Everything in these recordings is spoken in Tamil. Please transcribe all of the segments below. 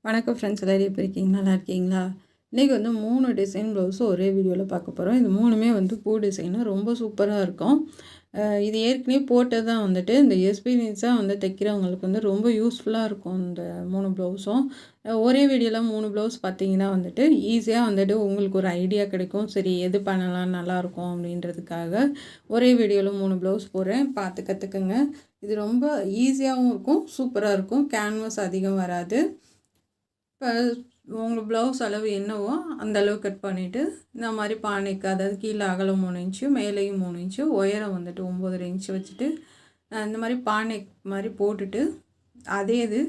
வணக்கம் ஃப்ரெண்ட்ஸ், எல்லோரும் எப்படி இருக்கீங்க? நல்லா இருக்கீங்களா? இன்றைக்கி வந்து 3 டிசைன் ப்ளவுஸும் ஒரே வீடியோவில் பார்க்க போகிறோம். இது 3மே வந்து பூ டிசைனு ரொம்ப சூப்பராக இருக்கும். இது ஏற்கனவே போட்டு தான் வந்துட்டு இந்த எக்ஸ்பீரியன்ஸாக வந்து தைக்கிறவங்களுக்கு வந்து ரொம்ப யூஸ்ஃபுல்லாக இருக்கும். இந்த 3 ப்ளவுஸும் ஒரே வீடியோவில் 3 ப்ளவுஸ் பார்த்தீங்கன்னா வந்துட்டு ஈஸியாக வந்துட்டு உங்களுக்கு ஒரு ஐடியா கிடைக்கும். சரி, எது பண்ணலாம் நல்லாயிருக்கும் அப்படின்றதுக்காக ஒரே வீடியோவில் 3 ப்ளவுஸ் போடுறேன், பார்த்து கற்றுக்குங்க. இது ரொம்ப ஈஸியாகவும் இருக்கும், சூப்பராக இருக்கும். கேன்வாஸ் அதிகம் வராது. இப்போ உங்கள் ப்ளவுஸ் அளவு என்னவோ அந்த அளவு கட் பண்ணிவிட்டு இந்த மாதிரி பானைக்கு, அதாவது கீழே அகலம் 3 இன்ச்சு, மேலேயும் 3 இன்ச்சு, உயரம் வந்துட்டு 9.5 இன்ச்சு வச்சுட்டு இந்த மாதிரி பானை மாதிரி போட்டுட்டு அதே இது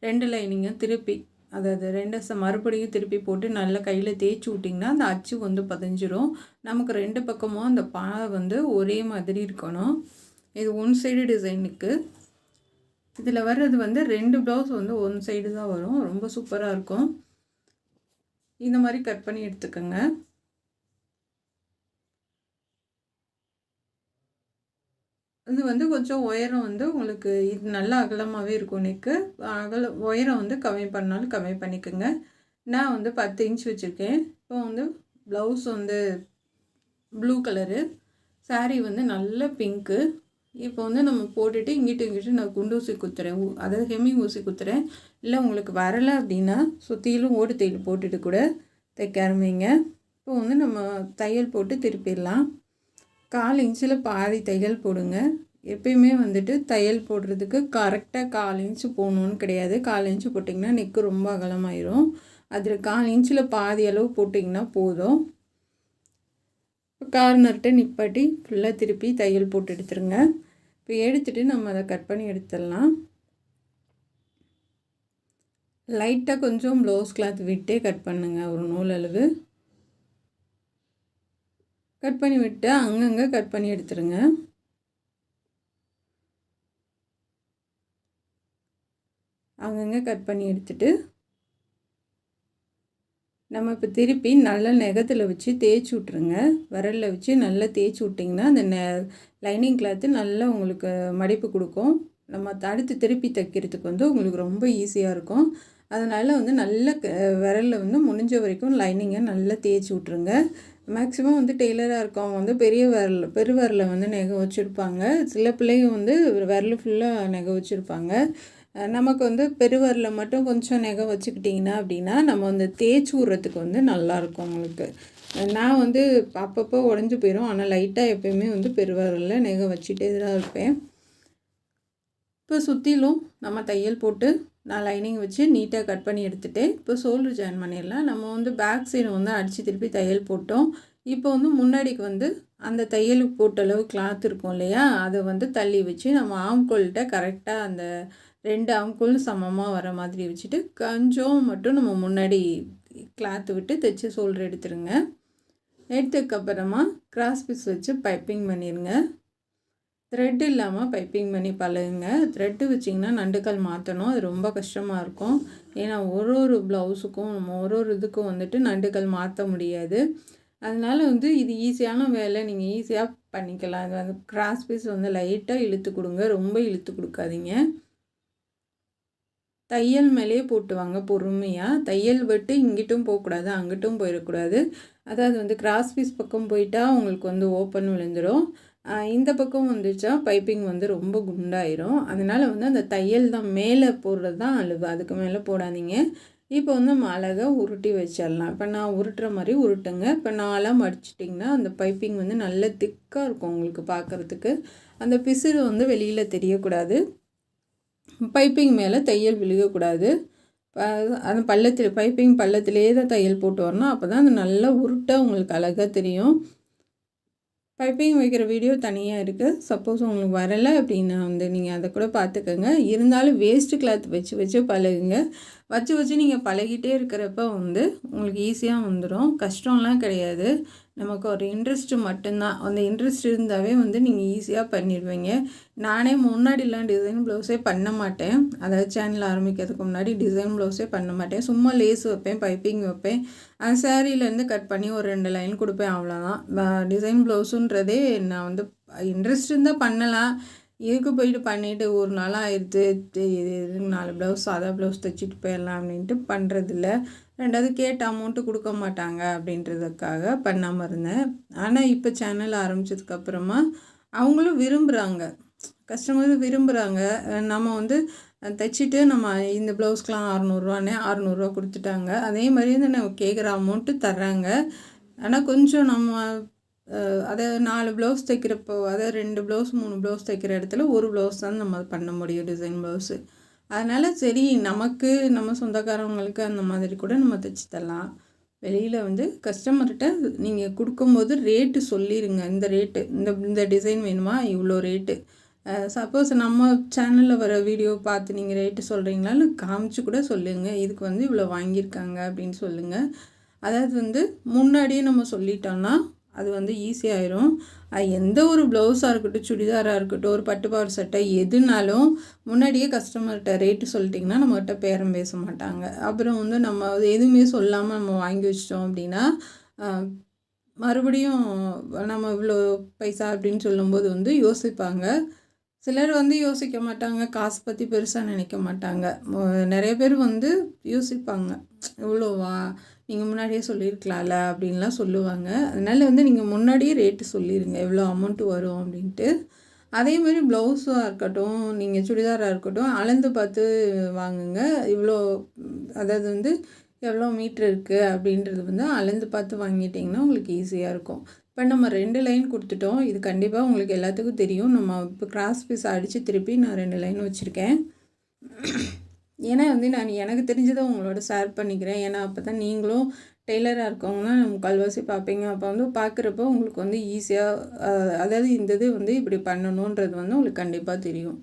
2 லைனிங்கும் திருப்பி, அதாவது 2 மறுபடியும் திருப்பி போட்டு நல்லா கையில் தேய்ச்சி விட்டிங்கன்னா அந்த அச்சு வந்து பதிஞ்சிரும். நமக்கு 2 பக்கமும் அந்த பானை வந்து ஒரே மாதிரி இருக்கணும். இது ஒன் சைடு டிசைனுக்கு. இதில் வர்றது வந்து 2 ப்ளவுஸ் வந்து ஒன் சைடு தான் வரும். ரொம்ப சூப்பராக இருக்கும். இந்த மாதிரி கட் பண்ணி எடுத்துக்கோங்க. இது வந்து கொஞ்சம் உயரம் வந்து உங்களுக்கு இது நல்லா அகலமாகவே இருக்கும். நெக்கு உயரம் வந்து கம்மி பண்ணாலும் கம்மி பண்ணிக்கோங்க. நான் வந்து 10 இன்ச் வச்சுருக்கேன். இப்போ வந்து ப்ளவுஸ் வந்து ப்ளூ கலரு, சாரீ வந்து நல்ல பிங்க்கு. இப்போ வந்து நம்ம போட்டுட்டு இங்கிட்டு நான் குண்டு ஊசி குத்துறேன், அதாவது ஹெம்மிங் ஊசி குத்துறேன். இல்லை உங்களுக்கு வரலை அப்படின்னா சுற்றிலும் ஓடு தையல் போட்டுட்டு கூட தைக்க ஆரம்பிங்க. இப்போ வந்து நம்ம தையல் போட்டு திருப்பிடலாம். 1/4 இன்ச்சில் பாதி தையல் போடுங்க. எப்பயுமே வந்துட்டு தையல் போடுறதுக்கு கரெக்டாக 1/4 இன்ச்சு போகணுன்னு கிடையாது. 1/4 இன்ச்சு போட்டிங்கன்னா நெக்கு ரொம்ப அகலமாயிரும். அதில் 1/4 இன்ச்சில் பாதி அளவு போட்டிங்கன்னா போதும். கார்னர்கிட்ட நிப்பாட்டி ஃபுல்லாக திருப்பி தையல் போட்டு எடுத்துருங்க. இப்போ எடுத்துகிட்டு நம்ம அதை கட் பண்ணி எடுத்துடலாம். லைட்டாக கொஞ்சம் ப்ளவுஸ் கிளாத் விட்டே கட் பண்ணுங்கள். ஒரு நூல் அளவு கட் பண்ணி விட்டு அங்கங்கே கட் பண்ணி எடுத்துருங்க. அங்கங்கே கட் பண்ணி எடுத்துட்டு நம்ம இப்போ திருப்பி நல்லா நெகத்தில் வச்சு தேய்ச்சி விட்ருங்க. விரலில் வச்சு நல்லா தேய்ச்சி விட்டிங்கன்னா அந்த லைனிங் கிளாத்து நல்லா உங்களுக்கு மடிப்பு கொடுக்கும். நம்ம அடுத்து திருப்பி தைக்கிறதுக்கு வந்து உங்களுக்கு ரொம்ப ஈஸியாக இருக்கும். அதனால் வந்து நல்ல விரலில் வந்து முடிஞ்ச வரைக்கும் லைனிங்கை நல்லா தேய்ச்சி விட்ருங்க. மேக்ஸிமம் வந்து டெய்லராக இருக்கவங்க வந்து பெரு விரலில் வந்து நெகை வச்சுருப்பாங்க. சில பிள்ளைங்க வந்து விரல் ஃபுல்லாக நெகை வச்சுருப்பாங்க. நமக்கு வந்து பெருவரில் மட்டும் கொஞ்சம் நெகை வச்சுக்கிட்டிங்கன்னா அப்படின்னா நம்ம வந்து தேய்ச்சி விட்றதுக்கு வந்து நல்லாயிருக்கும் உங்களுக்கு. நான் வந்து அப்பப்போ உடஞ்சி போயிடும், ஆனால் லைட்டாக எப்போயுமே வந்து பெருவரில் நெகை வச்சுட்டே தான் இருப்பேன். இப்போ சுற்றிலும் நம்ம தையல் போட்டு நான் லைனிங் வச்சு நீட்டாக கட் பண்ணி எடுத்துகிட்டேன். இப்போ ஷோல்டர் ஜாயின் பண்ணிடலாம். நம்ம வந்து பேக் சைடு வந்து அடித்து திருப்பி தையல் போட்டோம். இப்போ வந்து முன்னாடிக்கு வந்து அந்த தையலுக்கு போட்ட அளவு கிளாத் இருக்கும் இல்லையா, அதை வந்து தள்ளி வச்சு நம்ம ஆம்கோல்கிட்ட கரெக்டாக அந்த 2 ஆம்கோல் சமமாக வர மாதிரி வச்சுட்டு கொஞ்சம் மட்டும் நம்ம முன்னாடி கிளாத்து விட்டு தைச்சி ஷோல்டர் எடுத்துருங்க. எடுத்ததுக்கப்புறமா கிராஸ் பீஸ் வச்சு பைப்பிங் பண்ணிடுங்க. த்ரெட் இல்லாமல் பைப்பிங் பண்ணி பழகுங்க. த்ரெட்டு வச்சிங்கன்னா நண்டுக்கால் மாற்றணும், அது ரொம்ப கஷ்டமாக இருக்கும். ஏன்னா ஒரு ப்ளவுஸுக்கும் நம்ம ஒரு இதுக்கும் வந்துட்டு நண்டுக்கால் மாற்ற முடியாது. அதனால் வந்து இது ஈஸியான வேலை, நீங்கள் ஈஸியாக பண்ணிக்கலாம். அது வந்து கிராஸ் பீஸ் வந்து லைட்டாக இழுத்து கொடுங்க, ரொம்ப இழுத்து கொடுக்காதீங்க. தையல் மேலேயே போட்டு வாங்க பொறுமையாக. தையல் விட்டு இங்கிட்டும் போகக்கூடாது, அங்கிட்டும் போயிடக்கூடாது. அதாவது வந்து கிராஸ் பீஸ் பக்கம் போயிட்டால் உங்களுக்கு வந்து ஓப்பன் விழுந்துடும். இந்த பக்கம் வந்துச்சா பைப்பிங் வந்து ரொம்ப குண்டாயிரும். அதனால் வந்து அந்த தையல் தான் மேலே போடுறது தான் அளவு, அதுக்கு மேலே போடாதீங்க. இப்போ வந்து நம்ம அழகாக உருட்டி வச்சிடலாம். இப்போ நான் உருட்டுற மாதிரி உருட்டுங்க. இப்போ நாளாக மடிச்சிட்டிங்கன்னா அந்த பைப்பிங் வந்து நல்ல திக்காக இருக்கும் உங்களுக்கு பார்க்குறதுக்கு. அந்த பிசுறு வந்து வெளியில் தெரியக்கூடாது. பைப்பிங் மேலே தையல் விழுகக்கூடாது. அந்த பைப்பிங் பள்ளத்திலே தான் தையல் போட்டு வரணும். அப்போ தான் அது நல்லா உருட்டாக உங்களுக்கு அழகாக தெரியும். பைப்பிங் வைக்கிற வீடியோ தனியாக இருக்குது. சப்போஸ் உங்களுக்கு வரலை அப்படின்னா வந்து நீங்கள் அதை கூட பார்த்துக்கோங்க. இருந்தாலும் வேஸ்ட்டு கிளாத் வச்சு பழகுங்க. வச்சு நீங்கள் பழகிட்டே இருக்கிறப்ப வந்து உங்களுக்கு ஈஸியாக வந்துடும். கஷ்டம்லாம் கிடையாது. நமக்கு ஒரு இன்ட்ரெஸ்ட்டு மட்டும்தான். அந்த இன்ட்ரெஸ்ட் இருந்தாவே வந்து நீங்கள் ஈஸியாக பண்ணிடுவீங்க. நானே முன்னாடிலாம் டிசைன் ப்ளவுஸே பண்ண மாட்டேன். அதாவது சேனல் ஆரம்பிக்கிறதுக்கு முன்னாடி டிசைன் ப்ளவுஸே பண்ண மாட்டேன். சும்மா லேஸ் வைப்பேன், பைப்பிங் வைப்பேன். அந்த சாரீலேருந்து கட் பண்ணி ஒரு 2 லைன் கொடுப்பேன், அவ்வளோதான். டிசைன் ப்ளவுஸுன்றதே நான் வந்து இன்ட்ரெஸ்ட் இருந்தால் பண்ணலாம். இதுக்கு போயிட்டு பண்ணிவிட்டு ஒரு நாள் ஆயிடுத்து, இது 4 ப்ளவுஸ் சாதா ப்ளவுஸ் தைச்சிட்டு போயிடலாம் அப்படின்ட்டு பண்ணுறதில்ல. 2வது கேட்ட அமௌண்ட்டு கொடுக்க மாட்டாங்க அப்படின்றதுக்காக பண்ணாமல் இருந்தேன். ஆனால் இப்போ சேனல் ஆரம்பித்ததுக்கப்புறமா அவங்களும் விரும்புகிறாங்க, கஸ்டமர் விரும்புகிறாங்க. நம்ம வந்து தைச்சிட்டு நம்ம இந்த ப்ளவுஸ்க்கெலாம் 600 600 கொடுத்துட்டாங்க. அதே மாதிரி வந்து நம்ம கேட்குற அமௌண்ட்டு தர்றாங்க. ஆனால் கொஞ்சம் நம்ம அதை 4 ப்ளவுஸ் தைக்கிறப்போ, அதை 2 ப்ளவுஸ் 3 ப்ளவுஸ் தைக்கிற இடத்துல ஒரு ப்ளவுஸ் தான் நம்ம பண்ண முடியும், டிசைன் ப்ளவுஸு. அதனால் சரி நமக்கு நம்ம சொந்தக்காரவங்களுக்கு அந்த மாதிரி கூட நம்ம தைச்சி தரலாம். வெளியில் வந்து கஸ்டமர்கிட்ட நீங்கள் கொடுக்கும்போது ரேட்டு சொல்லிடுங்க. இந்த ரேட்டு, இந்த டிசைன் வேணுமா, இவ்வளோ ரேட்டு. சப்போஸ் நம்ம சேனலில் வர வீடியோ பார்த்து நீங்கள் ரேட்டு சொல்கிறீங்களான்னு காமிச்சு கூட சொல்லுங்கள். இதுக்கு வந்து இவ்வளோ வாங்கியிருக்காங்க அப்படின்னு சொல்லுங்கள். அதாவது வந்து முன்னாடியே நம்ம சொல்லிட்டோம்னா அது வந்து ஈஸியாகிடும். எந்த ஒரு ப்ளவுஸாக இருக்கட்டும், சுடிதாராக இருக்கட்டும், ஒரு பட்டுப்பாவாடை சட்டை எதுனாலும் முன்னாடியே கஸ்டமர்கிட்ட ரேட்டு சொல்லிட்டிங்கன்னா நம்மகிட்ட பேரம் பேச மாட்டாங்க. அப்புறம் வந்து நம்ம எதுவுமே சொல்லாமல் நம்ம வாங்கி வச்சிட்டோம் அப்படின்னா மறுபடியும் நம்ம இவ்வளோ பைசா அப்படின்னு சொல்லும்போது வந்து யோசிப்பாங்க. சிலர் வந்து யோசிக்க மாட்டாங்க, காசு பற்றி பெருசாக நினைக்க மாட்டாங்க. நிறைய பேர் வந்து யோசிப்பாங்க, இவ்வளோவா, நீங்கள் முன்னாடியே சொல்லியிருக்கலாம்ல அப்படின்லாம் சொல்லுவாங்க. அதனால் வந்து நீங்கள் முன்னாடியே ரேட்டு சொல்லிடுங்க, எவ்வளோ அமௌண்ட்டு வரும் அப்படின்ட்டு. அதே மாதிரி ப்ளவுஸாக இருக்கட்டும், நீங்கள் சுடிதாராக இருக்கட்டும், அளந்து பார்த்து வாங்குங்க. இவ்வளோ, அதாவது வந்து எவ்வளோ மீட்ரு இருக்குது அப்படின்றது வந்து அளந்து பார்த்து வாங்கிட்டிங்கன்னா உங்களுக்கு ஈஸியாக இருக்கும். இப்போ நம்ம 2 லைன் கொடுத்துட்டோம். இது கண்டிப்பாக உங்களுக்கு எல்லாத்துக்கும் தெரியும். நம்ம இப்போ கிராஸ் பீஸ் அடித்து திருப்பி நான் 2 லைன் வச்சுருக்கேன். ஏன்னா வந்து நான் எனக்கு தெரிஞ்சதை உங்களோட ஷேர் பண்ணிக்கிறேன். ஏன்னா அப்போ தான் நீங்களும் டெய்லராக இருக்கவங்கன்னா முக்கால்வாசி பார்ப்பீங்க. அப்போ வந்து பார்க்குறப்போ உங்களுக்கு வந்து ஈஸியாக, அதாவது இந்த இது வந்து இப்படி பண்ணணுன்றது வந்து உங்களுக்கு கண்டிப்பாக தெரியும்.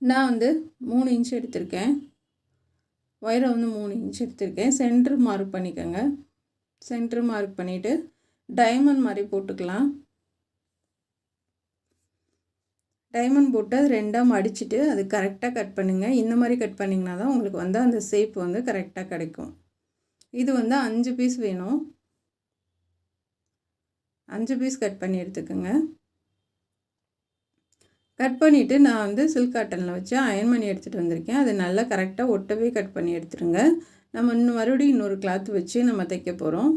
நான் வந்து 3 இன்ச் எடுத்திருக்கேன். ஒயரை வந்து 3 இன்ச் எடுத்திருக்கேன். சென்ட்ரு மார்க் பண்ணிக்கோங்க. சென்ட்ரு மார்க் பண்ணிவிட்டு டைமண்ட் மாதிரி போட்டுக்கலாம். டைமண்ட் போட்டு அது 2ஆக மடிச்சுட்டு அது கரெக்டாக கட் பண்ணுங்கள். இந்த மாதிரி கட் பண்ணிங்கன்னா தான் உங்களுக்கு வந்து அந்த ஷேப் வந்து கரெக்டாக கிடைக்கும். இது வந்து 5 பீஸ் வேணும். 5 பீஸ் கட் பண்ணி எடுத்துக்கோங்க. கட் பண்ணிவிட்டு நான் வந்து சில்க் காட்டனில் வச்சு அயன் பண்ணி எடுத்துகிட்டு வந்திருக்கேன். அது நல்லா கரெக்டாக ஒட்டவே கட் பண்ணி எடுத்துருங்க. நம்ம மறுபடியும் இன்னொரு கிளாத் வச்சு நம்ம தைக்க போகிறோம்.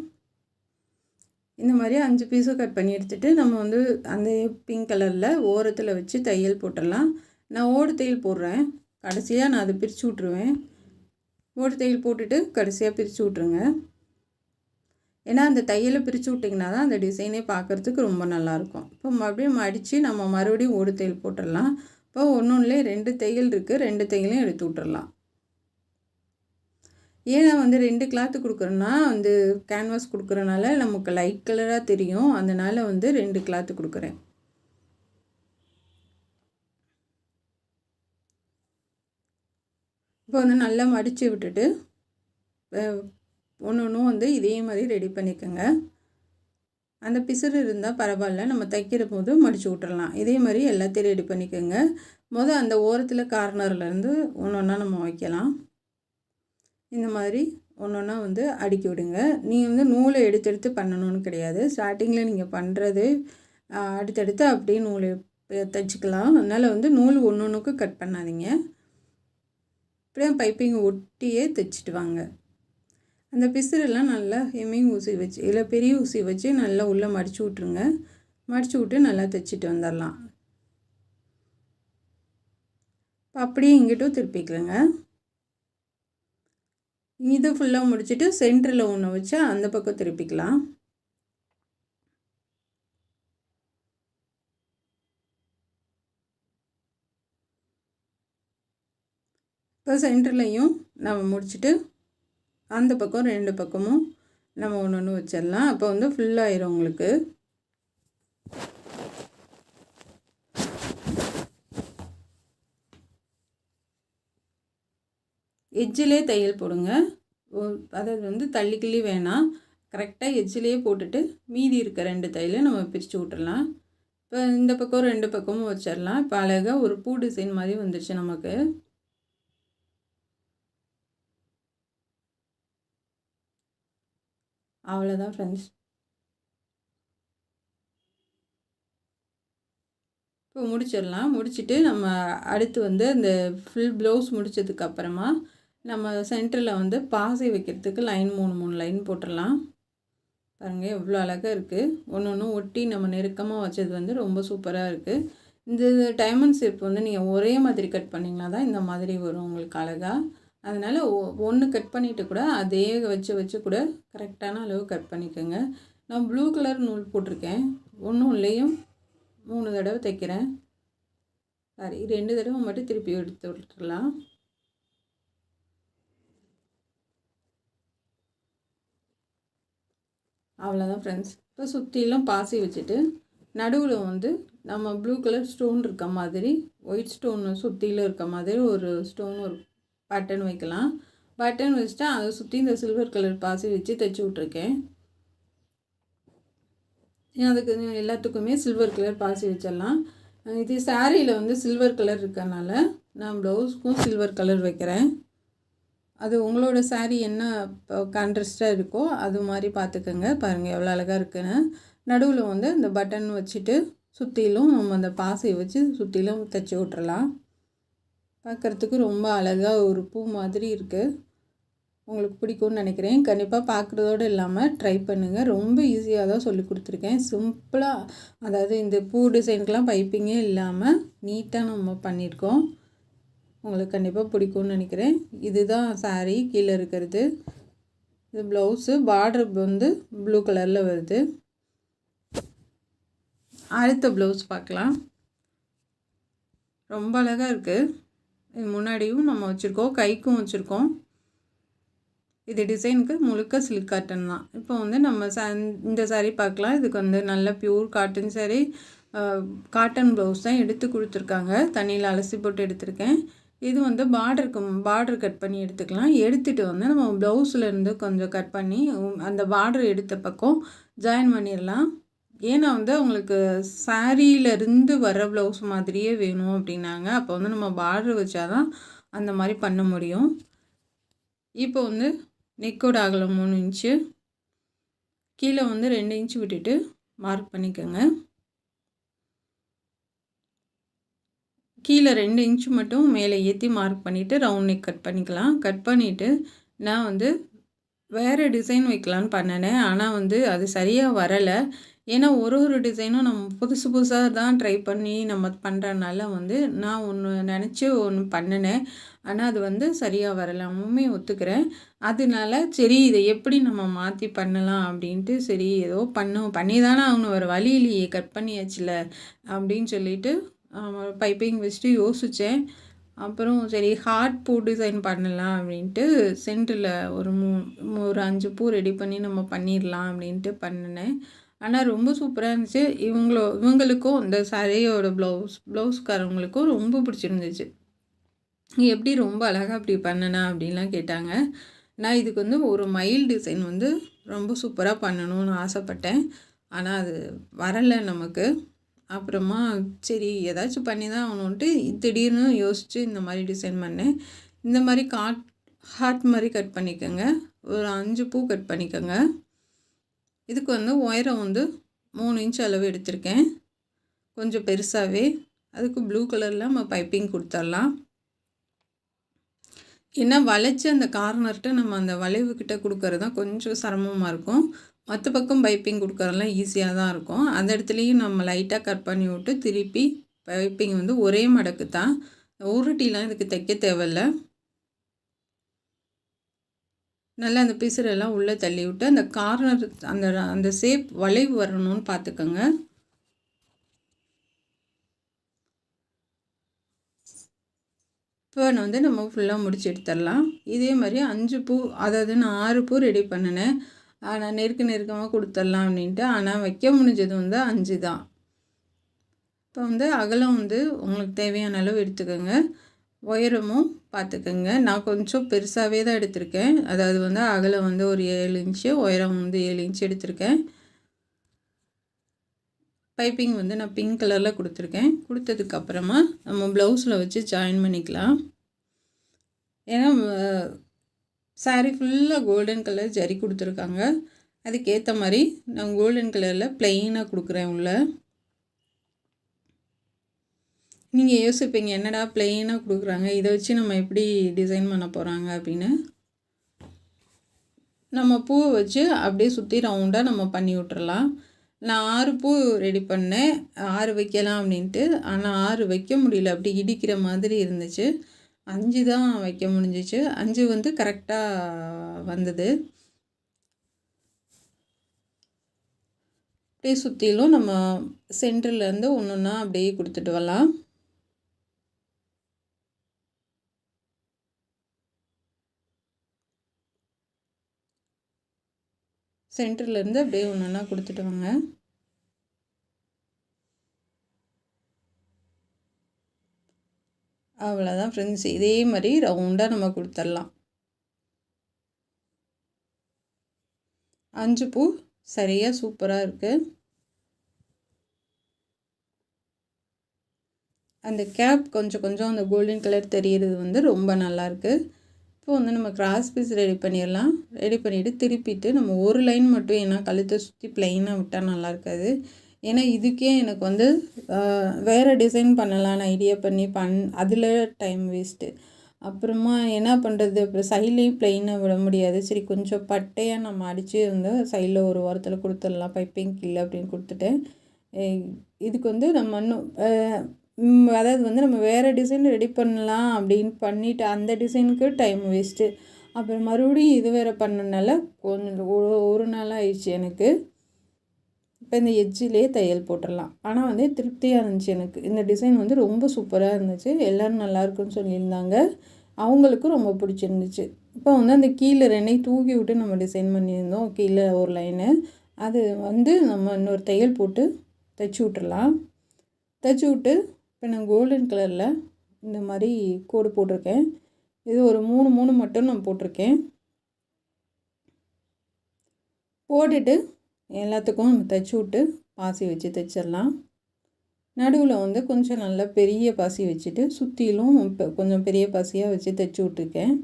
இந்த மாதிரி 5 பீஸும் கட் பண்ணி எடுத்துகிட்டு நம்ம வந்து அந்த பிங்க் கலரில் ஓரத்தில் வச்சு தையல் போட்டுடலாம். நான் ஓடு தையல் போடுறேன். கடைசியாக நான் அதை பிரித்து விட்ருவேன். ஓடு தையல் போட்டுட்டு கடைசியாக பிரித்து விட்ருங்க. ஏன்னா அந்த தையலை பிரித்து விட்டிங்கன்னா தான் அந்த டிசைனே பார்க்குறதுக்கு ரொம்ப நல்லாயிருக்கும். இப்போ மறுபடியும் மடித்து நம்ம மறுபடியும் ஓடு தையல் போட்டுடலாம். இப்போ ஒன்றுலே 2 தையல் இருக்குது. 2 தையலையும் எடுத்து விட்டுறலாம். ஏன்னா வந்து 2 கிளாத்து கொடுக்குறோன்னா வந்து கேன்வாஸ் கொடுக்குறனால நமக்கு லைட் கலராக தெரியும். அதனால் வந்து 2 கிளாத்து கொடுக்குறேன். இப்போ வந்து நல்லா மடித்து விட்டுட்டு ஒன்றும் வந்து இதே மாதிரி ரெடி பண்ணிக்கோங்க. அந்த பிசுறு இருந்தால் பரவாயில்ல, நம்ம தைக்கிற போது மடித்து விட்டுறலாம். இதே மாதிரி எல்லாத்தையும் ரெடி பண்ணிக்கோங்க. அந்த ஓரத்தில் கார்னர்லேருந்து ஒன்றா நம்ம வைக்கலாம். இந்த மாதிரி ஒன்றா வந்து அடுக்கி விடுங்க. நீங்கள் வந்து நூலை எடுத்து பண்ணணும்னு கிடையாது. ஸ்டார்டிங்கில் நீங்கள் பண்ணுறது அடுத்தடுத்து அப்படியே நூல் தைச்சிக்கலாம். அதனால் வந்து நூல் ஒன்றுக்கு கட் பண்ணாதீங்க. அப்படியே பைப்பிங் ஒட்டியே தைச்சிட்டு வாங்க. அந்த பிசுறெல்லாம் நல்லா ஹெம்மிங் ஊசி வச்சு இல்லை பெரிய ஊசி வச்சு நல்லா உள்ளே மடித்து விட்ருங்க. மடித்து விட்டு நல்லா தைச்சிட்டு வந்துடலாம். அப்படியே இங்கிட்டும் திருப்பிக்கலங்க. இது ஃபுல்லாக முடிச்சுட்டு சென்டரில் ஒன்று வச்சு அந்த பக்கம் திருப்பிக்கலாம். இப்போ சென்டர்லையும் நம்ம முடிச்சுட்டு அந்த பக்கம் 2 பக்கமும் நம்ம ஒன்று வச்சிடலாம். அப்போ வந்து ஃபுல்லாகிடும் உங்களுக்கு. எட்ஜிலே தையல் போடுங்க. அதாவது வந்து தள்ளிக்கிள்ளி வேணாம், கரெக்டாக எட்ஜிலே போட்டுட்டு மீதி இருக்க 2 தையலை நம்ம பிரித்து விட்டுடலாம். இப்போ இந்த பக்கம் 2 பக்கமும் வச்சிடலாம். இப்போ அழகாக ஒரு பூ டிசைன் மாதிரி வந்துடுச்சு நமக்கு. அவ்வளோதான் ஃப்ரெண்ட்ஸ். இப்போ முடிச்சிடலாம். முடிச்சுட்டு நம்ம அடுத்து வந்து அந்த ஃபுல் ப்ளவுஸ் முடித்ததுக்கப்புறமா நம்ம சென்டரில் வந்து பாசி வைக்கிறதுக்கு லைன் 3 லைன் போட்டுடலாம். பாருங்கள் எவ்வளோ அழகாக இருக்குது. ஒன்று ஒன்று ஒட்டி நம்ம நெருக்கமாக வச்சது வந்து ரொம்ப சூப்பராக இருக்குது. இந்த டைமண்ட் ஷேப் வந்து நீங்கள் ஒரே மாதிரி கட் பண்ணிங்கன்னா தான் இந்த மாதிரி வரும் உங்களுக்கு அழகாக. அதனால் ஒன்று கட் பண்ணிவிட்டு கூட அதே வச்சு கூட கரெக்டான அளவு கட் பண்ணிக்கோங்க. நான் ப்ளூ கலர் நூல் போட்டிருக்கேன். ஒன்றும் 3 தடவை தைக்கிறேன். சாரி 2 தடவை மட்டும் திருப்பி எடுத்து விட்டுடலாம். அவ்வளோதான் ஃப்ரெண்ட்ஸ். இப்போ சுற்றிலும் பாசி வச்சுட்டு நடுவில் வந்து நம்ம ப்ளூ கலர் ஸ்டோன் இருக்க மாதிரி ஒயிட் ஸ்டோன் சுற்றிலும் இருக்க மாதிரி ஒரு ஸ்டோன் ஒரு பட்டன் வைக்கலாம். பட்டன் வச்சுட்டா அதை சுற்றி இந்த சில்வர் கலர் பாசி வச்சு தைச்சி விட்ருக்கேன். அதுக்கு எல்லாத்துக்குமே சில்வர் கலர் பாசி வச்சிடலாம். இது சாரியில் வந்து சில்வர் கலர் இருக்கனால நான் ப்ளவுஸ்க்கும் சில்வர் கலர் வைக்கிறேன். அது உங்களோட சாரீ என்ன கான்ட்ராஸ்டாக இருக்கோ அது மாதிரி பார்த்துக்கோங்க. பாருங்கள் எவ்வளோ அழகாக இருக்குன்னு. நடுவில் வந்து இந்த பட்டன் வச்சுட்டு சுற்றிலும் நம்ம அந்த பாசையை வச்சு சுற்றிலும் தைச்சி விட்றலாம். பார்க்குறதுக்கு ரொம்ப அழகாக ஒரு பூ மாதிரி இருக்குது. உங்களுக்கு பிடிக்கும்னு நினைக்கிறேன். கண்டிப்பாக பார்க்குறதோடு இல்லாமல் ட்ரை பண்ணுங்கள். ரொம்ப ஈஸியாக தான் சொல்லி கொடுத்துருக்கேன். சிம்பிளாக, அதாவது இந்த பூ டிசைனுக்கெலாம் பைப்பிங்கே இல்லாமல் நீட்டாக நம்ம பண்ணியிருக்கோம். உங்களுக்கு கண்டிப்பாக பிடிக்கும்னு நினைக்கிறேன். இதுதான் சாரீ கீழே இருக்கிறது. இது ப்ளவுஸு. பார்டர் வந்து ப்ளூ கலரில் வருது. அடுத்த ப்ளவுஸ் பார்க்கலாம். ரொம்ப அழகாக இருக்குது. இது முன்னாடியும் நம்ம வச்சுருக்கோம், கைக்கும் வச்சுருக்கோம். இது டிசைனுக்கு முழுக்க சில்க் காட்டன் தான். இப்போ வந்து நம்ம இந்த சாரீ பார்க்கலாம். இதுக்கு வந்து நல்ல pure cotton sari. Cotton blouse தான் எடுத்து கொடுத்துருக்காங்க. தண்ணியில் அலசி போட்டு எடுத்திருக்கேன். இது வந்து பார்டர் கட் பண்ணி எடுத்துக்கலாம். எடுத்துகிட்டு வந்து நம்ம ப்ளவுஸ்லேருந்து கொஞ்சம் கட் பண்ணி அந்த பார்டர் எடுத்த பக்கம் ஜாயின் பண்ணிடலாம். ஏன்னா வந்து அவங்களுக்கு சாரீலேருந்து வர ப்ளவுஸ் மாதிரியே வேணும் அப்படின்னாங்க. அப்போ வந்து நம்ம பார்டர் வச்சாதான் அந்த மாதிரி பண்ண முடியும். இப்போ வந்து நெக்கோட அகலம் 3 இன்ச்சு, கீழே வந்து 2 இன்ச்சு விட்டுட்டு மார்க் பண்ணிக்கோங்க. கீழே 2 இன்ச்சு மட்டும் மேலே ஏற்றி மார்க் பண்ணிவிட்டு ரவுண்ட் நெக் கட் பண்ணிக்கலாம். கட் பண்ணிவிட்டு நான் வந்து வேறு டிசைன் வைக்கலான்னு பண்ணினேன். ஆனால் வந்து அது சரியாக வரலை. ஏன்னா ஒரு டிசைனும் நம்ம புதுசாக தான் ட்ரை பண்ணி நம்ம பண்ணுறதுனால வந்து நான் ஒன்று நினச்சி ஒன்று பண்ணினேன். ஆனால் அது வந்து சரியாக வரலை. உண்மையை ஒத்துக்கிறேன். அதனால சரி இதை எப்படி நம்ம மாற்றி பண்ணலாம் அப்படின்ட்டு சரி ஏதோ பண்ணி தானே அவங்க வேறு வழி இல்லையே, கட் பண்ணியாச்சுல அப்படின்னு சொல்லிட்டு பைப்பிங் வச்சுட்டு யோசித்தேன். அப்புறம் சரி ஹார்ட் பூ டிசைன் பண்ணலாம் அப்படின்ட்டு சென்டரில் ஒரு 5 பூ ரெடி பண்ணி நம்ம பண்ணிடலாம் அப்படின்ட்டு பண்ணினேன். ஆனால் ரொம்ப சூப்பராக இருந்துச்சு. இவங்களுக்கும் இந்த சாரியோட ப்ளவுஸ்காரவங்களுக்கும் ரொம்ப பிடிச்சிருந்துச்சு. எப்படி ரொம்ப அழகாக அப்படி பண்ணனா அப்படின்லாம் கேட்டாங்க. நான் இதுக்கு வந்து ஒரு மயில் டிசைன் வந்து ரொம்ப சூப்பராக பண்ணணும்னு ஆசைப்பட்டேன். ஆனால் அது வரலை நமக்கு. அப்புறமா சரி ஏதாச்சும் பண்ணி தான் ஆகணுன்ட்டு திடீர்னு யோசித்து இந்த மாதிரி டிசைன் பண்ணேன். இந்த மாதிரி ஹார்ட் மாதிரி கட் பண்ணிக்கோங்க. ஒரு 5 பூ கட் பண்ணிக்கோங்க. இதுக்கு வந்து உயரம் வந்து 3 இன்ச் அளவு எடுத்திருக்கேன். கொஞ்சம் பெருசாகவே. அதுக்கு ப்ளூ கலரில் நம்ம பைப்பிங் கொடுத்துடலாம். ஏன்னா வளைச்சி அந்த கார்னர்கிட்ட நம்ம அந்த வளைவுக்கிட்ட கொடுக்கறது தான் கொஞ்சம் சிரமமாக இருக்கும். மற்ற பக்கம் பைப்பிங் கொடுக்கறதெல்லாம் ஈஸியாக தான் இருக்கும். அந்த இடத்துலையும் நம்ம லைட்டாக கட் பண்ணி விட்டு திருப்பி பைப்பிங் வந்து ஒரே மடக்கு தான். உருட்டிலாம் இதுக்கு தைக்க தேவையில்லை. நல்லா அந்த பிசுரெல்லாம் உள்ளே தள்ளி விட்டு அந்த கார்னர் அந்த ஷேப் வளைவு வரணும்னு பார்த்துக்கோங்க. இப்போ வந்து நம்ம ஃபுல்லாக முடிச்சு எடுத்துடலாம். இதே மாதிரி 5 பூ, அதாவது நான் 6 பூ ரெடி பண்ணினேன். ஆனால் நெருக்கமாக கொடுத்துடலாம் அப்படின்ட்டு. ஆனால் வைக்க முடிஞ்சது வந்து 5 தான். இப்போ வந்து அகலம் வந்து உங்களுக்கு தேவையான அளவு எடுத்துக்கோங்க. உயரமும் பார்த்துக்கோங்க. நான் கொஞ்சம் பெருசாகவே தான் எடுத்திருக்கேன். அதாவது வந்து அகலம் வந்து ஒரு 7 இன்ச்சு, உயரம் வந்து 7 இன்ச்சு எடுத்திருக்கேன். பைப்பிங் வந்து நான் பிங்க் கலரில் கொடுத்துருக்கேன். கொடுத்ததுக்கப்புறமா நம்ம ப்ளவுஸில் வச்சு ஜாயின் பண்ணிக்கலாம். ஏன்னா சாரீ ஃபுல்லாக கோல்டன் கலர் ஜரி கொடுத்துருக்காங்க. அதுக்கேற்ற மாதிரி நான் கோல்டன் கலரில் ப்ளெயினாக கொடுக்குறேன் உள்ள. நீங்கள் யோசிப்பீங்க என்னடா ப்ளெயினாக கொடுக்குறாங்க, இதை வச்சு நம்ம எப்படி டிசைன் பண்ண போகிறாங்க அப்படின்னு. நம்ம பூவை வச்சு அப்படியே சுற்றி ரவுண்டாக நம்ம பண்ணி விட்டுறலாம். நான் 6 பூ ரெடி பண்ணேன், 6 வைக்கலாம் அப்படின்ட்டு. ஆனால் 6 வைக்க முடியல, அப்படி இடிக்கிற மாதிரி இருந்துச்சு. 5 தான் வைக்க முடிஞ்சிச்சு. 5 வந்து கரெக்டாக வந்தது. அப்படியே சுற்றிலும் நம்ம சென்டர்லேருந்து ஒன்று ஒன்றா அப்படியே கொடுத்துட்டு வரலாம். சென்டர்லேருந்து அப்படியே ஒன்று ஒன்றா கொடுத்துட்டு வாங்க. அவ்வளோதான் ஃப்ரெண்ட்ஸ், இதே மாதிரி ரவுண்டாக நம்ம கொடுத்துடலாம். 5 பூ சரியாக சூப்பராக இருக்குது. அந்த கேப் கொஞ்சம் கொஞ்சம் அந்த கோல்டன் கலர் தெரிகிறது வந்து ரொம்ப நல்லாயிருக்கு. இப்போ வந்து நம்ம கிராஸ் பீஸ் ரெடி பண்ணிடலாம். ரெடி பண்ணிவிட்டு திருப்பிட்டு நம்ம ஒரு லைன் மட்டும், ஏன்னா கழுத்தை சுற்றி ப்ளைனாக விட்டால் நல்லா இருக்காது. ஏன்னா இதுக்கே எனக்கு வந்து வேறு டிசைன் பண்ணலான்னு ஐடியா பண்ணி அதில் டைம் வேஸ்ட்டு. அப்புறமா என்ன பண்ணுறது, அப்புறம் சைட்லேயும் ப்ளைனாக விட முடியாது. சரி கொஞ்சம் பட்டையாக நம்ம அடித்து வந்து சைடில் ஒரு வாரத்தில் கொடுத்துடலாம், பைப்பிங் இல்லை அப்படின்னு கொடுத்துட்டேன். இதுக்கு வந்து நம்ம இன்னும் அதாவது வந்து நம்ம வேறு டிசைன் ரெடி பண்ணலாம் அப்படின்னு பண்ணிவிட்டு அந்த டிசைனுக்கு டைம் வேஸ்ட்டு. அப்புறம் மறுபடியும் இது வேறு பண்ணனால கொஞ்சம் ஒரு நாள் ஆயிடுச்சு எனக்கு. இப்போ இந்த எட்ஜிலே தையல் போட்டுடலாம். ஆனால் வந்து திருப்தியாக இருந்துச்சு எனக்கு. இந்த டிசைன் வந்து ரொம்ப சூப்பராக இருந்துச்சு. எல்லோரும் நல்லாயிருக்குன்னு சொல்லியிருந்தாங்க, அவங்களுக்கும் ரொம்ப பிடிச்சிருந்துச்சு. இப்போ வந்து அந்த கீழே 2 தூக்கி விட்டு நம்ம டிசைன் பண்ணியிருந்தோம், கீழே ஒரு லைனு. அது வந்து நம்ம இன்னொரு தையல் போட்டு தைச்சி விட்டுறலாம். தைச்சி விட்டு இப்போ நான் கோல்டன் கலரில் இந்த மாதிரி கோடு போட்டிருக்கேன். இது ஒரு 3 மட்டும் நான் போட்டிருக்கேன். போட்டுட்டு எல்லாத்துக்கும் நம்ம தைச்சி விட்டு பாசி வச்சு தைச்சிடலாம். நடுவில் வந்து கொஞ்சம் நல்லா பெரிய பாசி வச்சுட்டு சுற்றிலும் இப்போ கொஞ்சம் பெரிய பாசியாக வச்சு தைச்சி விட்ருக்கேன்.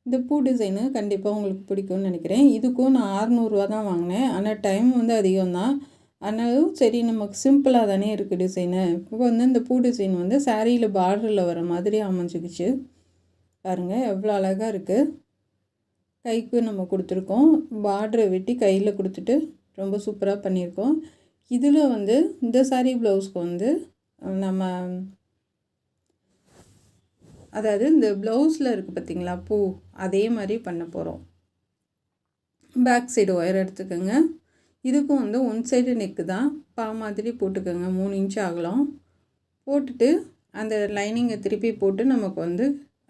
இந்த பூ டிசைனு கண்டிப்பாக உங்களுக்கு பிடிக்கும்னு நினைக்கிறேன். இதுக்கும் நான் 600 தான் வாங்கினேன். ஆனால் டைம் வந்து அதிகம்தான். ஆனாலும் சரி நமக்கு சிம்பிளாக தானே இருக்குது டிசைனு. இப்போ வந்து இந்த பூ டிசைன் வந்து சாரியில் பார்டரில் வர மாதிரி அமைஞ்சிக்கிச்சு. பாருங்கள் எவ்வளோ அழகாக இருக்குது. கைக்கு நம்ம கொடுத்துருக்கோம், பார்டரை வெட்டி கையில் கொடுத்துட்டு ரொம்ப சூப்பராக பண்ணியிருக்கோம். இதில் வந்து இந்த சாரீ ப்ளவுஸ்க்கு வந்து நம்ம அதாவது இந்த ப்ளவுஸில் இருக்குது பார்த்திங்களா பூ, அதே மாதிரி பண்ண போகிறோம். பேக் சைடு ஒயர் எடுத்துக்கோங்க. இதுக்கும் வந்து ஒன் சைடு நெக்கு தான், பா மாதிரி போட்டுக்கோங்க. 3 இன்ச் ஆகலாம். போட்டுட்டு அந்த லைனிங்கை திருப்பி போட்டு நமக்கு வந்து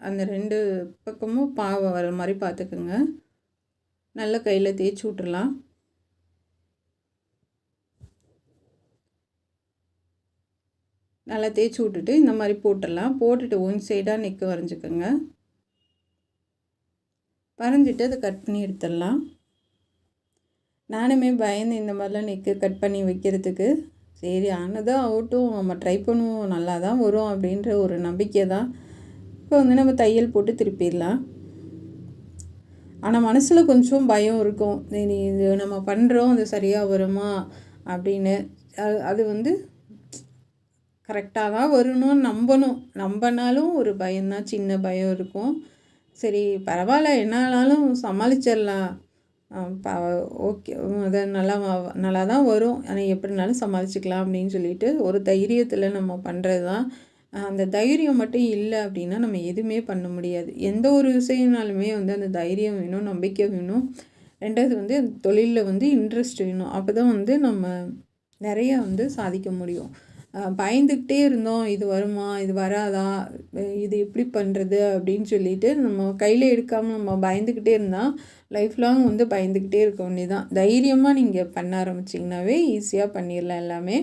அந்த 2 பக்கமும் பாவை வர மாதிரி பார்த்துக்குங்க. நல்ல கையில் தேய்ச்சி விட்டுறலாம். நல்லா தேய்ச்சி விட்டுட்டு இந்த மாதிரி போட்டுடலாம். போட்டுட்டு ஒன் சைடாக நெக்கு வரைஞ்சிக்கோங்க. வரைஞ்சிட்டு அதை கட் பண்ணி எடுத்துடலாம். நானுமே பயந்து இந்த மாதிரிலாம் நெக்கு கட் பண்ணி வைக்கிறதுக்கு. சரி ஆனதான் ஆகட்டும், நம்ம ட்ரை பண்ணுவோம், நல்லா தான் வரும் அப்படின்ற ஒரு நம்பிக்கை தான். இப்போ வந்து நம்ம தையல் போட்டு திருப்பிடலாம். ஆனால் மனசில் கொஞ்சம் பயம் இருக்கும், இது நம்ம பண்ணுறோம் அது சரியாக வருமா அப்படின்னு. அது வந்து கரெக்டாக தான் வரணும்னு நம்பினாலும் ஒரு பயம்தான், சின்ன பயம் இருக்கும். சரி பரவாயில்ல, என்னாலும் சமாளிச்சிடலாம், ஓகே அது நல்லா தான் வரும், ஆனால் எப்படினாலும் சமாளிச்சுக்கலாம் அப்படின்னு சொல்லிட்டு ஒரு தைரியத்தில் நம்ம பண்ணுறது தான். அந்த தைரியம் மட்டும் இல்லை அப்படின்னா நம்ம எதுவுமே பண்ண முடியாது. எந்த ஒரு விஷயம்னாலுமே வந்து அந்த தைரியம் வேணும், நம்பிக்கை வேணும். 2வது வந்து அந்த தொழிலில் வந்து இன்ட்ரெஸ்ட் வேணும். அப்போ தான் வந்து நம்ம நிறையா வந்து சாதிக்க முடியும். பயந்துக்கிட்டே இருந்தோம், இது வருமா இது வராதா, இது எப்படி பண்ணுறது அப்படின்னு சொல்லிட்டு நம்ம கையில் எடுக்காமல் நம்ம பயந்துக்கிட்டே இருந்தால் லைஃப் லாங் வந்து பயந்துக்கிட்டே இருக்க வேண்டியதான். தைரியமாக நீங்கள் பண்ண ஆரம்பிச்சிங்கனாவே ஈஸியாக பண்ணிடலாம் எல்லாமே.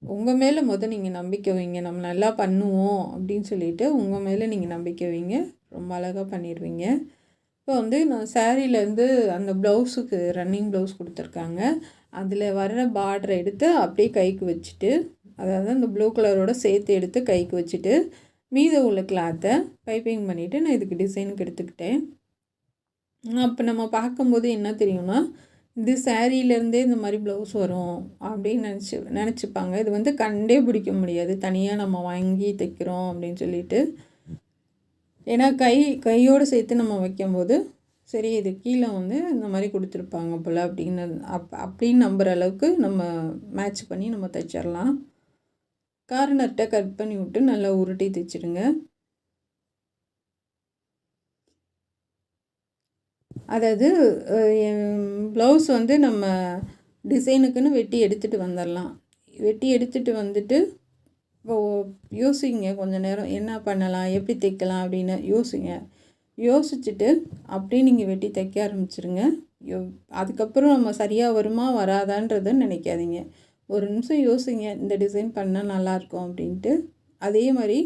உங்கள் மேலே நீங்கள் நம்பிக்கை வைங்க, நம்ம நல்லா பண்ணுவோம் அப்படின்னு சொல்லிட்டு உங்கள் மேலே நீங்கள் நம்பிக்கை வைங்க, ரொம்ப அழகாக பண்ணிடுவீங்க. இப்போ வந்து நான் சாரீலேருந்து அந்த ப்ளவுஸுக்கு ரன்னிங் ப்ளவுஸ் கொடுத்துருக்காங்க, அதில் வர்ற பார்டரை எடுத்து அப்படியே கைக்கு வச்சுட்டு, அதாவது அந்த ப்ளூ கலரோட சேர்த்து எடுத்து கைக்கு வச்சுட்டு மீத உள்ள கிளாத்தை பைப்பிங் பண்ணிவிட்டு நான் இதுக்கு டிசைனுக்கு எடுத்துக்கிட்டேன். அப்போ நம்ம பார்க்கும்போது என்ன தெரியும்னா, இது சாரீலேருந்தே இந்த மாதிரி ப்ளவுஸ் வரும் அப்படின்னு நினச்சிப்பாங்க. இது வந்து கண்டே பிடிக்க முடியாது, தனியாக நம்ம வாங்கி தைக்கிறோம் அப்படின்னு சொல்லிட்டு. ஏன்னா கையோடு சேர்த்து நம்ம வைக்கும்போது சரி இது கீழே வந்து இந்த மாதிரி கொடுத்துருப்பாங்க போல் அப்படின்னு நம்புகிற அளவுக்கு நம்ம மேட்ச் பண்ணி நம்ம தைச்சிடலாம். கார்னர்கிட்ட கட் பண்ணி விட்டு நல்லா உருட்டி தைச்சிடுங்க. அதாவது ப்ளவுஸ் வந்து நம்ம டிசைனுக்குன்னு வெட்டி எடுத்துகிட்டு வந்துடலாம். வெட்டி எடுத்துகிட்டு வந்துட்டு யோசிங்க கொஞ்சம் நேரம், என்ன பண்ணலாம், எப்படி தைக்கலாம் அப்படின்னு யோசிச்சுட்டு அப்படியே நீங்கள் வெட்டி தைக்க ஆரம்பிச்சிருங்க. அதுக்கப்புறம் நம்ம சரியாக வருமா வராதான்றதை நினைக்காதீங்க. ஒரு நிமிஷம் யோசிங்க, இந்த டிசைன் பண்ணால் நல்லாயிருக்கும் அப்படின்ட்டு. அதே மாதிரி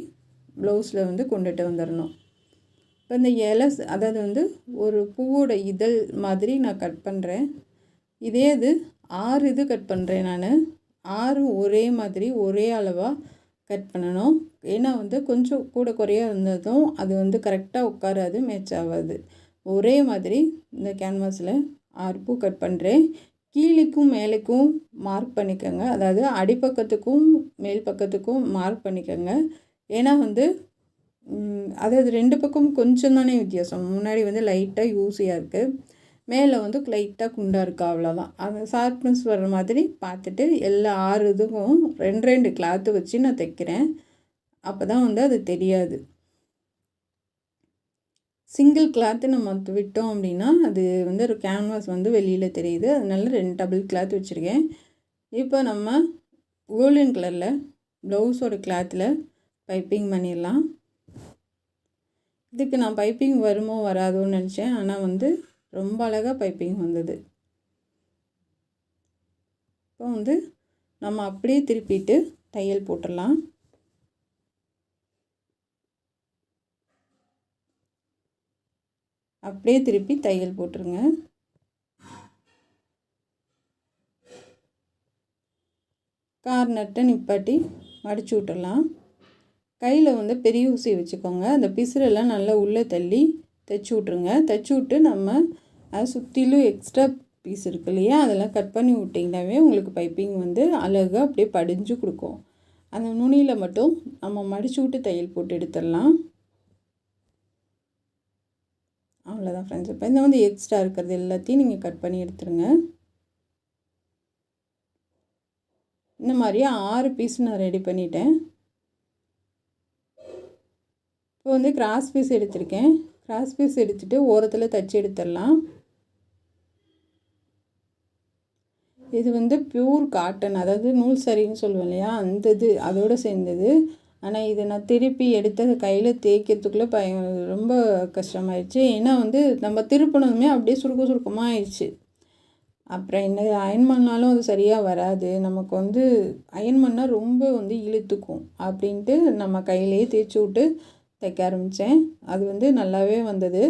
ப்ளவுஸில் வந்து கொண்டுட்டு வந்துடணும். இப்போ இந்த அதாவது வந்து ஒரு பூவோட இதழ் மாதிரி நான் கட் பண்ணுறேன். இதே இது 6 இது கட் பண்ணுறேன் நான். 6 ஒரே மாதிரி ஒரே அளவாக கட் பண்ணணும். ஏன்னா வந்து கொஞ்சம் கூட குறையாக இருந்ததும் அது வந்து கரெக்டாக உட்காராது, மேட்ச் ஆகாது. ஒரே மாதிரி இந்த கேன்வாஸில் 6 பூ கட் பண்ணுறேன். கீழுக்கும் மேலுக்கும் மார்க் பண்ணிக்கோங்க. அதாவது அடிப்பக்கத்துக்கும் மேல் பக்கத்துக்கும் மார்க் பண்ணிக்கோங்க. ஏன்னா வந்து அதாவது 2 பக்கம் கொஞ்சம் தானே வித்தியாசம். முன்னாடி வந்து லைட்டாக யூஸியாக இருக்குது, மேலே வந்து லைட்டாக குண்டாக இருக்குது, அவ்வளோதான். அந்த ஷார்ப்னஸ் வர்ற மாதிரி பார்த்துட்டு எல்லா 6 இதுக்கும் 2 கிளாத்து வச்சு நான் தைக்கிறேன். அப்போ தான் வந்து அது தெரியாது. சிங்கிள் கிளாத்து நம்ம விட்டோம் அப்படின்னா அது வந்து ஒரு கேன்வாஸ் வந்து வெளியில் தெரியுது. அதனால 2 டபுள் கிளாத் வச்சுருக்கேன். இப்போ நம்ம கோல்டன் கலரில் ப்ளவுஸோட கிளாத்தில் பைப்பிங் பண்ணிடலாம். இதுக்கு நான் பைப்பிங் வருமோ வராதோன்னு நினச்சேன், ஆனால் வந்து ரொம்ப அழகாக பைப்பிங் வந்தது. இப்போ வந்து நம்ம அப்படியே திருப்பிட்டு தையல் போட்டுடலாம். அப்படியே திருப்பி தையல் போட்டுருங்க. கார்னர்கிட்ட நிப்பாட்டி மடிச்சு விட்டுடலாம். கையில் வந்து பெரிய ஊசி வச்சுக்கோங்க. அந்த பிசுரெல்லாம் நல்லா உள்ளே தள்ளி தைச்சி விட்ருங்க. தைச்சி விட்டு நம்ம அதை சுற்றிலும் எக்ஸ்ட்ரா பீஸ் இருக்கு இல்லையா, அதெல்லாம் கட் பண்ணி விட்டிங்கனாவே உங்களுக்கு பைப்பிங் வந்து அழகாக அப்படியே படிஞ்சு கொடுக்கும். அந்த நுனியில் மட்டும் நம்ம மடிச்சு விட்டு தையல் போட்டு எடுத்துடலாம். அவ்வளோதான் ஃப்ரெண்ட்ஸ். இப்போ இந்த வந்து எக்ஸ்ட்ரா இருக்கிறது எல்லாத்தையும் நீங்கள் கட் பண்ணி எடுத்துருங்க. இந்த மாதிரியே 6 பீஸ் நான் ரெடி பண்ணிட்டேன். இப்போ வந்து கிராஸ் பீஸ் எடுத்திருக்கேன். கிராஸ் பீஸ் எடுத்துகிட்டு ஓரத்தில் தைச்சி எடுத்துடலாம். இது வந்து பியூர் காட்டன், அதாவது நூல் சரின்னு சொல்லுவேன் இல்லையா, அந்த இது அதோடு சேர்ந்தது. ஆனால் இதை நான் திருப்பி எடுத்து கையில் தேய்க்கிறதுக்குள்ளே ரொம்ப கஷ்டமாயிடுச்சு. ஏன்னா வந்து நம்ம திருப்பினதுமே அப்படியே சுருக்கமாக ஆயிடுச்சு. அப்புறம் என்ன அயன் பண்ணாலும் அது சரியாக வராது, நமக்கு வந்து அயன் பண்ணால் ரொம்ப வந்து இழுத்துக்கும் அப்படின்ட்டு நம்ம கையிலேயே தேய்ச்சி விட்டு தைக்க ஆரம்பித்தேன். அது வந்து நல்லாவே வந்தது.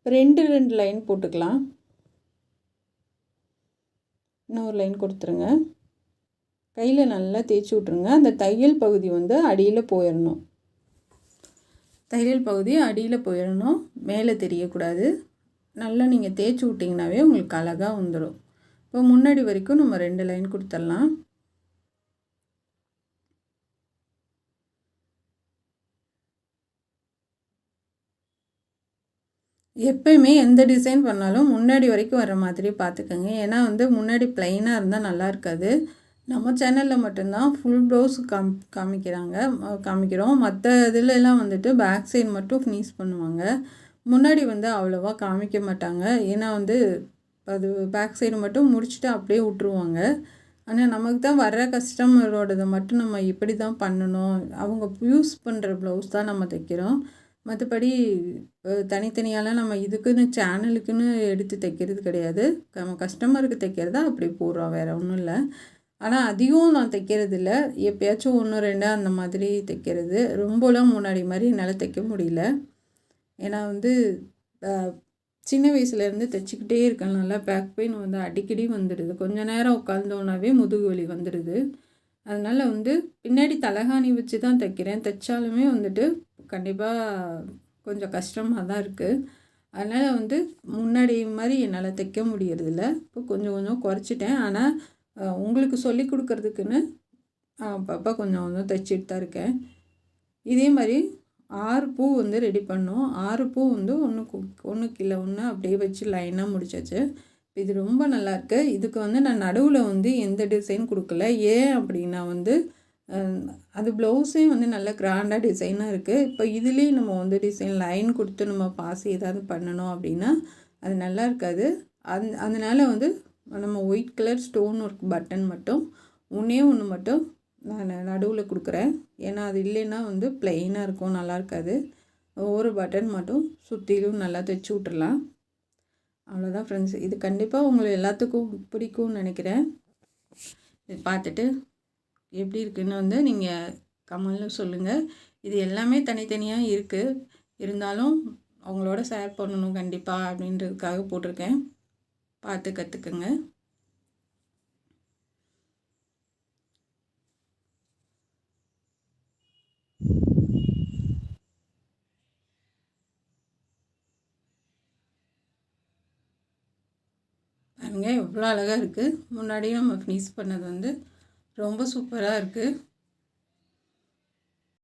2 லைன் போட்டுக்கலாம். இன்னொரு லைன் கொடுத்துருங்க. கையில் நல்லா தேய்ச்சி விட்ருங்க. அந்த தையல் பகுதி வந்து அடியில் போயிடணும். தையல் பகுதி அடியில் போயிடணும், மேலே தெரியக்கூடாது. நல்லா நீங்கள் தேய்ச்சி விட்டிங்கனாவே உங்களுக்கு அழகாக வந்துடும். இப்போ முன்னாடி வரைக்கும் நம்ம 2 லைன் கொடுத்துடலாம். எப்பயுமே எந்த டிசைன் பண்ணாலும் முன்னாடி வரைக்கும் வர மாதிரி பார்த்துக்கோங்க. ஏன்னா வந்து முன்னாடி ப்ளைனாக இருந்தால் நல்லா இருக்காது. நம்ம சேனலில் மட்டும்தான் ஃபுல் ப்ளவுஸ் காமிக்கிறோம். மற்ற இதிலெல்லாம் வந்துட்டு பேக் சைடு மட்டும் ஃபினிஷ் பண்ணுவாங்க. முன்னாடி வந்து அவ்வளோவா காமிக்க மாட்டாங்க. ஏன்னா வந்து அது பேக் சைடு மட்டும் முடிச்சுட்டு அப்படியே விட்ருவாங்க. ஆனால் நமக்கு தான் வர்ற கஸ்டமரோடதை மட்டும் நம்ம இப்படி தான் பண்ணணும், அவங்க யூஸ் பண்ணுற ப்ளவுஸ் தான் நம்ம தைக்கிறோம். மற்றபடி தனித்தனியாலாம் நம்ம இதுக்குன்னு சேனலுக்குன்னு எடுத்து தைக்கிறது கிடையாது. நம்ம கஸ்டமருக்கு தைக்கிறதா அப்படி போடுறோம், வேறு ஒன்றும் இல்லை. ஆனால் அதிகம் நான் தைக்கிறது இல்லை, எப்போயாச்சும் 1 2 அந்த மாதிரி தைக்கிறது. ரொம்பலாம் முன்னாடி மாதிரி என்னால் தைக்க முடியல. ஏன்னா வந்து சின்ன வயசுலேருந்து தைச்சிக்கிட்டே இருக்கனால பேக் பெயின் வந்து அடிக்கடி வந்துடுது. கொஞ்சம் நேரம் உட்காந்தோன்னாவே முதுகு வலி வந்துடுது. அதனால் வந்து பின்னாடி தலகாணி வச்சு தான் தைக்கிறேன். தைச்சாலுமே வந்துட்டு கண்டிப்பாக கொஞ்சம் கஷ்டமாக தான் இருக்குது. அதனால் வந்து முன்னாடி மாதிரி என்னால் தைக்க முடியறதில்ல. இப்போ கொஞ்சம் கொஞ்சம் குறைச்சிட்டேன். ஆனால் உங்களுக்கு சொல்லிக் கொடுக்கறதுக்குன்னு அப்பப்போ கொஞ்சம் கொஞ்சம் தைச்சிட்டு தான் இருக்கேன். இதே மாதிரி 6 பூ வந்து ரெடி பண்ணோம். 6 பூ வந்து ஒன்று கீழே ஒன்று அப்படியே வச்சு லைனாக முடிச்சாச்சு. இது ரொம்ப நல்லாயிருக்கு. இதுக்கு வந்து நான் நடுவில் வந்து எந்த டிசைன் கொடுக்கல. ஏன் அப்படின்னா வந்து அது ப்ளவுஸே வந்து நல்ல கிராண்டாக டிசைனாக இருக்குது. இப்போ இதுலேயும் நம்ம வந்து டிசைன் லைன் கொடுத்து நம்ம பாசி ஏதாவது பண்ணணும் அப்படின்னா அது நல்லா இருக்காது. அதனால் வந்து நம்ம white colour stone work button மட்டும் ஒன்றே ஒன்று மட்டும் நான் நடுவில் கொடுக்குறேன். ஏன்னா அது இல்லைன்னா வந்து ப்ளெயினாக இருக்கும், நல்லா இருக்காது. ஒரு பட்டன் மட்டும் சுற்றிலும் நல்லா தைச்சி விட்டுறலாம். அவ்வளோதான் ஃப்ரெண்ட்ஸ். இது கண்டிப்பாக உங்களுக்கு எல்லாத்துக்கும் பிடிக்கும்னு நினைக்கிறேன். இது பார்த்துட்டு எப்படி இருக்குன்னு வந்து நீங்கள் கமெண்ட்டில் சொல்லுங்கள். இது எல்லாமே தனித்தனியாக இருக்குது, இருந்தாலும் அவங்களோட ஷேர் பண்ணணும் கண்டிப்பாக அப்படின்றதுக்காக போட்டிருக்கேன். பார்த்து கற்றுக்குங்க. பாருங்க எவ்வளோ அழகாக இருக்குது. முன்னாடியே நம்ம ஃபினிஷ் பண்ணது வந்து ரொம்ப சூப்பராக இருக்குது.